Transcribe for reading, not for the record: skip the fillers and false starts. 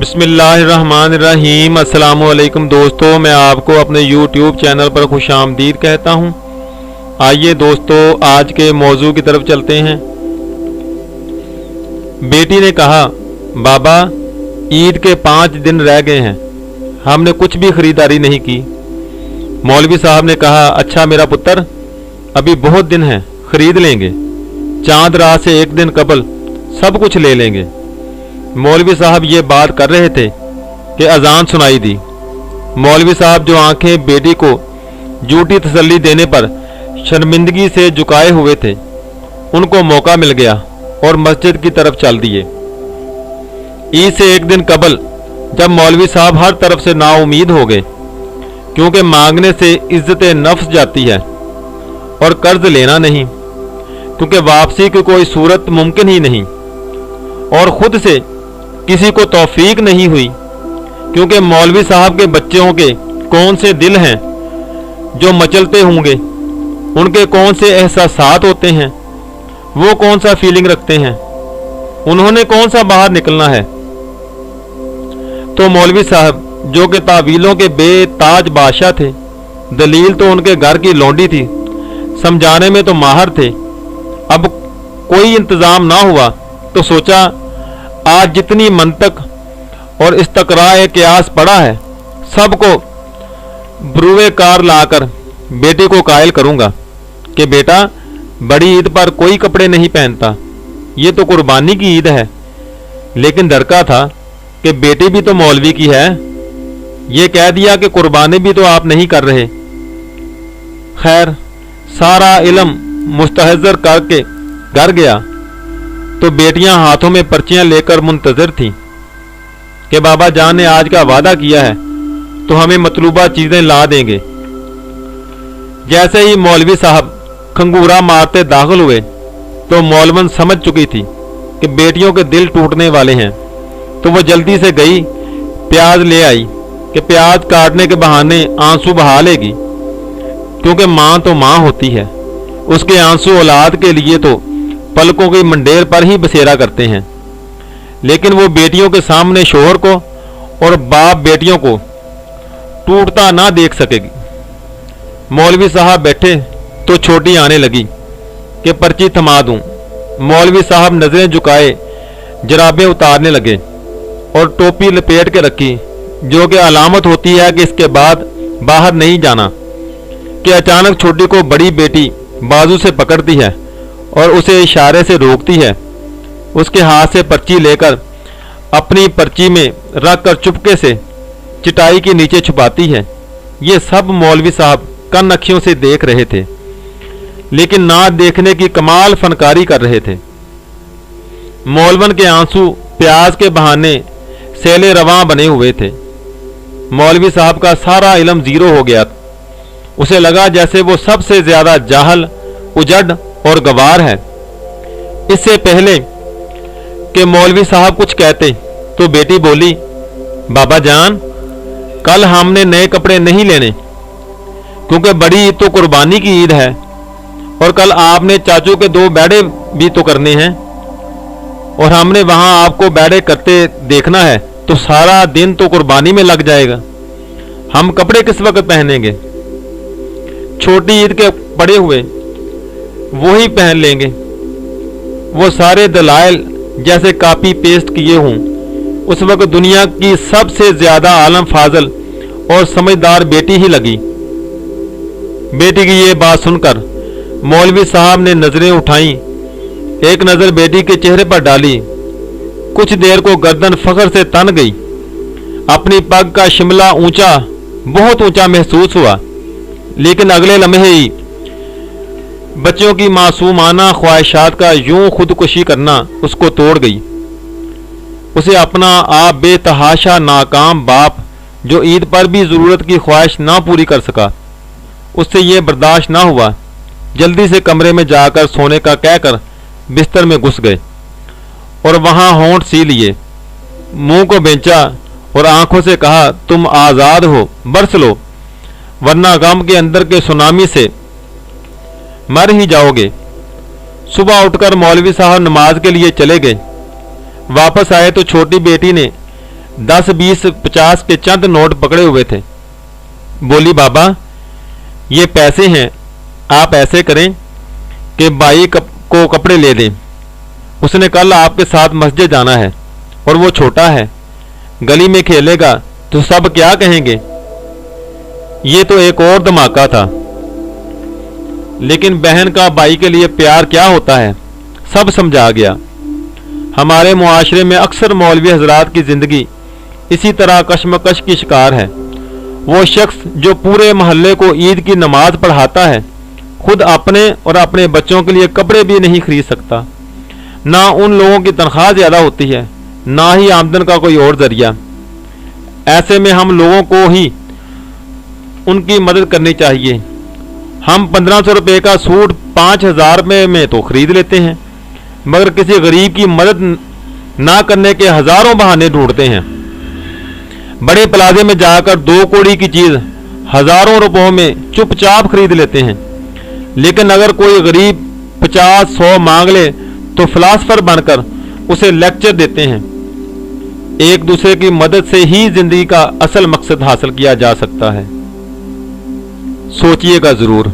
बिस्मिल्लाहिर्रहमानिर्रहीम। अस्सलामुअलैकुम दोस्तों, मैं आपको अपने YouTube चैनल पर खुशामदीद कहता हूँ। आइए दोस्तों, आज के मौजू की तरफ चलते हैं। बेटी ने कहा, बाबा ईद के 5 दिन रह गए हैं, हमने कुछ भी खरीदारी नहीं की। मौलवी साहब ने कहा, अच्छा मेरा पुत्र, अभी बहुत दिन हैं, खरीद लेंगे, चांद रात से 1 दिन कबल सब कुछ ले लेंगे। मौलवी साहब ये बात कर रहे थे कि अजान सुनाई दी। मौलवी साहब जो आंखें बेटी को झूठी तसल्ली देने पर शर्मिंदगी से झुकाए हुए थे, उनको मौका मिल गया और मस्जिद की तरफ चल दिए। ईद से 1 दिन कबल जब मौलवी साहब हर तरफ से नाउमीद हो गए, क्योंकि मांगने से इज्जत नफ्स जाती है और कर्ज लेना नहीं, क्योंकि वापसी की कोई सूरत मुमकिन ही नहीं, और खुद से किसी को तौफीक नहीं हुई, क्योंकि मौलवी साहब के बच्चों के कौन से दिल हैं जो मचलते होंगे, उनके कौन से एहसासात होते हैं, वो कौन सा फीलिंग रखते हैं, उन्होंने कौन सा बाहर निकलना है। तो मौलवी साहब जो कि तावीलों के बेताज बादशाह थे, दलील तो उनके घर की लौंडी थी, समझाने में तो माहिर थे। अब कोई इंतजाम ना हुआ तो सोचा आज जितनी मंतक और इस्तकराए कियास पड़ा है, सबको ब्रुए कार लाकर बेटे को कायल करूंगा कि बेटा बड़ी ईद पर कोई कपड़े नहीं पहनता, ये तो कुर्बानी की ईद है। लेकिन डर का था कि बेटी भी तो मौलवी की है, ये कह दिया कि कुर्बानी भी तो आप नहीं कर रहे। खैर, सारा इल्म मुस्तहज़र करके घर गया तो बेटियां हाथों में पर्चियां लेकर मुंतजर थीं कि बाबा जान ने आज का वादा किया है तो हमें मतलूबा चीजें ला देंगे। जैसे ही मौलवी साहब खंगूरा मारते दाखिल हुए तो मौलवन समझ चुकी थी कि बेटियों के दिल टूटने वाले हैं, तो वो जल्दी से गई, प्याज ले आई कि प्याज काटने के बहाने आंसू बहा लेगी, क्योंकि माँ तो माँ होती है, उसके आंसू औलाद के लिए तो पलकों की मंडेर पर ही बसेरा करते हैं। लेकिन वो बेटियों के सामने शोहर को और बाप बेटियों को टूटता ना देख सकेगी। मौलवी साहब बैठे तो छोटी आने लगी कि पर्ची थमा दूं। मौलवी साहब नजरें झुकाए जराबें उतारने लगे और टोपी लपेट के रखी, जो कि अलामत होती है कि इसके बाद बाहर नहीं जाना, कि अचानक छोटी को बड़ी बेटी बाजू से पकड़ती है और उसे इशारे से रोकती है। उसके हाथ से पर्ची लेकर अपनी पर्ची में रख कर चुपके से चटाई के नीचे छुपाती है। ये सब मौलवी साहब कन अखियों से देख रहे थे, लेकिन ना देखने की कमाल फनकारी कर रहे थे। मौलवन के आंसू प्याज के बहाने सेले रवां बने हुए थे। मौलवी साहब का सारा इल्म जीरो हो गया। उसे लगा जैसे वो सबसे ज्यादा जाहल, उजड़ और गवार है। इससे पहले कि मौलवी साहब कुछ कहते तो बेटी बोली, बाबा जान कल हमने नए कपड़े नहीं लेने, क्योंकि बड़ी ईद तो कुर्बानी की ईद है, और कल आपने चाचू के 2 बैठे भी तो करने हैं, और हमने वहां आपको बैठे करते देखना है, तो सारा दिन तो कुर्बानी में लग जाएगा। हम कपड़े किस वक्त पहनेंगे? छोटी ईद के पड़े हुए वही पहन लेंगे। वो सारे दलाइल जैसे कॉपी पेस्ट किए हों। उस वक्त दुनिया की सबसे ज्यादा आलम फाजल और समझदार बेटी ही लगी। बेटी की ये बात सुनकर मौलवी साहब ने नजरें उठाई, एक नजर बेटी के चेहरे पर डाली। कुछ देर को गर्दन फख्र से तन गई। अपनी पग का शिमला ऊंचा, बहुत ऊंचा महसूस हुआ, लेकिन अगले लम्हे ही बच्चों की मासूमाना ख्वाहिशात का यूं खुदकुशी करना उसको तोड़ गई। उसे अपना आप बेतहाशा नाकाम बाप, जो ईद पर भी जरूरत की ख्वाहिश ना पूरी कर सका, उससे ये बर्दाश्त ना हुआ। जल्दी से कमरे में जाकर सोने का कहकर बिस्तर में घुस गए और वहां होंठ सी लिए, मुंह को बेंचा और आंखों से कहा, तुम आजाद हो, बरस लो, वरना गम के अंदर के सुनामी से मर ही जाओगे। सुबह उठकर मौलवी साहब नमाज के लिए चले गए। वापस आए तो छोटी बेटी ने 10, 20, 50 के चंद नोट पकड़े हुए थे। बोली, बाबा ये पैसे हैं, आप ऐसे करें कि भाई को कपड़े ले दें, उसने कल आपके साथ मस्जिद जाना है और वो छोटा है, गली में खेलेगा तो सब क्या कहेंगे। ये तो एक और धमाका था। लेकिन बहन का भाई के लिए प्यार क्या होता है सब समझा गया। हमारे मुआशरे में अक्सर मौलवी हजरात की जिंदगी इसी तरह कशमकश की शिकार है। वो शख्स जो पूरे मोहल्ले को ईद की नमाज पढ़ाता है, खुद अपने और अपने बच्चों के लिए कपड़े भी नहीं खरीद सकता। ना उन लोगों की तनख्वाह ज़्यादा होती है, ना ही आमदन का कोई और जरिया। ऐसे में हम लोगों को ही उनकी मदद करनी चाहिए। हम 1500 रुपये का सूट 5000 रुपये में तो खरीद लेते हैं, मगर किसी गरीब की मदद ना करने के हजारों बहाने ढूंढते हैं। बड़े प्लाजे में जाकर 2 कौड़ी की चीज हजारों रुपयों में चुपचाप खरीद लेते हैं। लेकिन अगर कोई गरीब 50-100 मांग ले तो फिलासफर बनकर उसे लेक्चर देते हैं। एक दूसरे की मदद से ही जिंदगी का असल मकसद हासिल किया जा सकता है। सोचिएगा जरूर।